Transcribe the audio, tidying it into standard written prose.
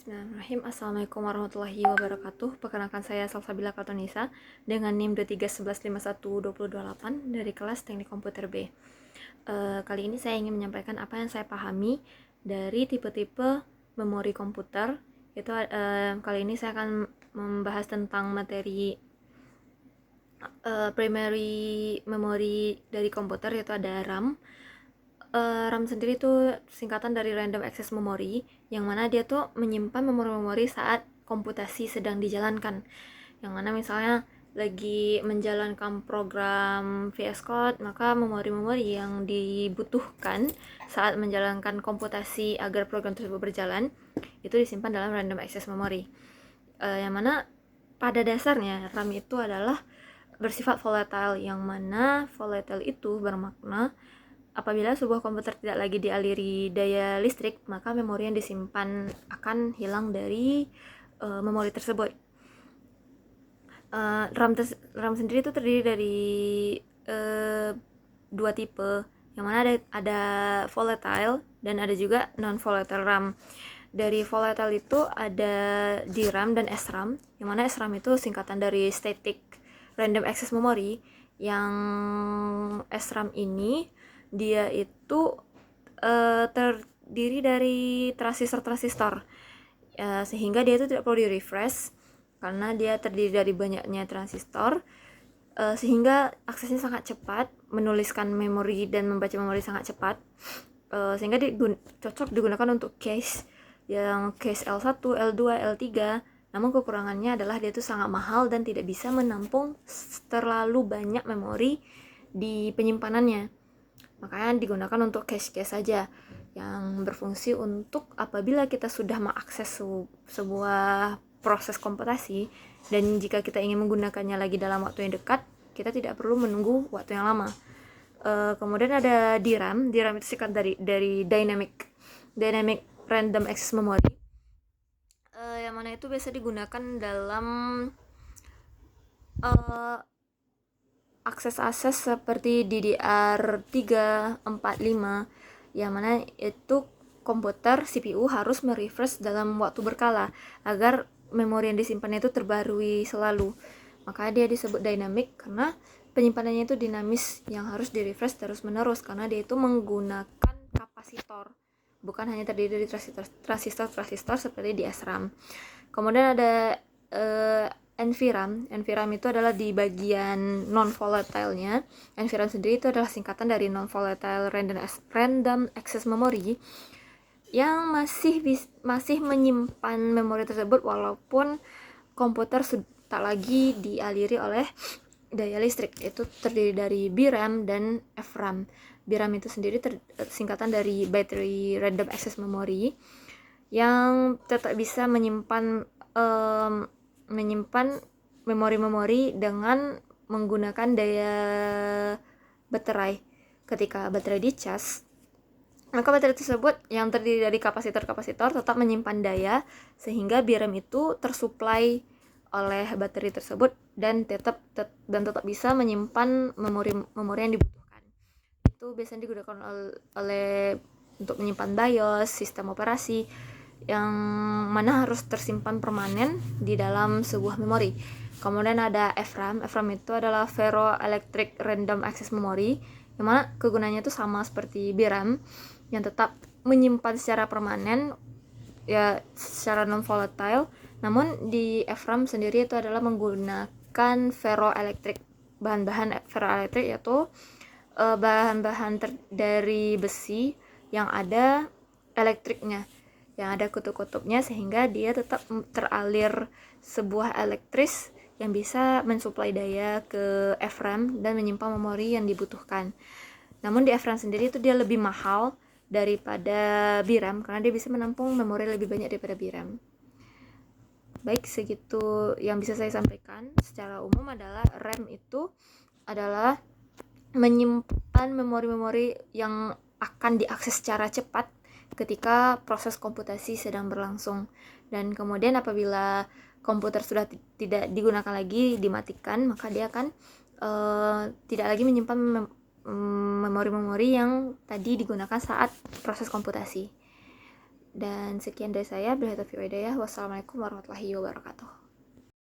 Bismillahirrahmanirrahim. Assalamualaikum warahmatullahi wabarakatuh. Perkenalkan saya Salsabila Kartonisa dengan NIM 2311512028 dari kelas Teknik Komputer B. Kali ini saya ingin menyampaikan apa yang saya pahami dari tipe-tipe memori komputer. Kali ini saya akan membahas tentang materi primary memory dari komputer, yaitu ada RAM. RAM sendiri itu singkatan dari Random Access Memory, yang mana dia tuh menyimpan memori-memori saat komputasi sedang dijalankan. Yang mana misalnya lagi menjalankan program VS Code, maka memori-memori yang dibutuhkan saat menjalankan komputasi agar program tersebut berjalan itu disimpan dalam Random Access Memory. Yang mana pada dasarnya RAM itu adalah bersifat volatile, yang mana volatile itu bermakna apabila sebuah komputer tidak lagi dialiri daya listrik, maka memori yang disimpan akan hilang dari memori tersebut. RAM sendiri itu terdiri dari dua tipe, yang mana ada volatile dan ada juga non volatile RAM. Dari volatile itu ada DRAM dan SRAM, yang mana SRAM itu singkatan dari Static Random Access Memory. Yang SRAM ini dia itu terdiri dari transistor-transistor, sehingga dia itu tidak perlu di-refresh karena dia terdiri dari banyaknya transistor, sehingga aksesnya sangat cepat, menuliskan memori dan membaca memori sangat cepat, sehingga cocok digunakan untuk case yang case L1, L2, L3. Namun kekurangannya adalah dia itu sangat mahal dan tidak bisa menampung terlalu banyak memori di penyimpanannya. Makanya digunakan untuk cache-cache saja, yang berfungsi untuk apabila kita sudah mengakses sebuah proses komputasi, dan jika kita ingin menggunakannya lagi dalam waktu yang dekat, kita tidak perlu menunggu waktu yang lama. Kemudian ada DRAM. DRAM itu singkat dari Dynamic Random Access Memory, yang mana itu biasa digunakan dalam akses-akses seperti DDR3, 4, 5, yang mana itu komputer CPU harus merefresh dalam waktu berkala agar memori yang disimpan itu terbarui selalu. Maka dia disebut dynamic karena penyimpanannya itu dinamis, yang harus direfresh terus-menerus karena dia itu menggunakan kapasitor, bukan hanya terdiri dari transistor seperti di SRAM. Kemudian ada NVRAM. NVRAM itu adalah di bagian non-volatile-nya. NVRAM sendiri itu adalah singkatan dari non-volatile random access memory, yang masih menyimpan memori tersebut walaupun komputer tak lagi dialiri oleh daya listrik. Itu terdiri dari BRAM dan FRAM. BRAM itu sendiri singkatan dari Battery Random Access Memory, yang tetap bisa menyimpan memori-memori dengan menggunakan daya baterai. Ketika baterai dicas, maka baterai tersebut yang terdiri dari kapasitor tetap menyimpan daya, sehingga BRAM itu tersuplai oleh baterai tersebut dan tetap bisa menyimpan memori yang dibutuhkan. Itu biasanya digunakan oleh untuk menyimpan BIOS, sistem operasi, yang mana harus tersimpan permanen di dalam sebuah memori. Kemudian ada FRAM. FRAM itu adalah Ferroelectric Random Access Memory, yang mana kegunaannya itu sama seperti BRAM, yang tetap menyimpan secara permanen, ya secara non volatile. Namun di FRAM sendiri itu adalah menggunakan ferroelectric. Bahan-bahan ferroelectric yaitu bahan-bahan dari besi yang ada elektriknya, yang ada kutub-kutubnya, sehingga dia tetap teralir sebuah elektris yang bisa mensuplai daya ke FRAM dan menyimpan memori yang dibutuhkan. Namun di FRAM sendiri itu dia lebih mahal daripada BRAM karena dia bisa menampung memori lebih banyak daripada BRAM. Baik, segitu yang bisa saya sampaikan. Secara umum adalah RAM itu adalah menyimpan memori-memori yang akan diakses secara cepat ketika proses komputasi sedang berlangsung, dan kemudian apabila komputer sudah tidak digunakan lagi, dimatikan, maka dia akan tidak lagi menyimpan memori-memori yang tadi digunakan saat proses komputasi. Dan sekian dari saya. Wassalamualaikum warahmatullahi wabarakatuh.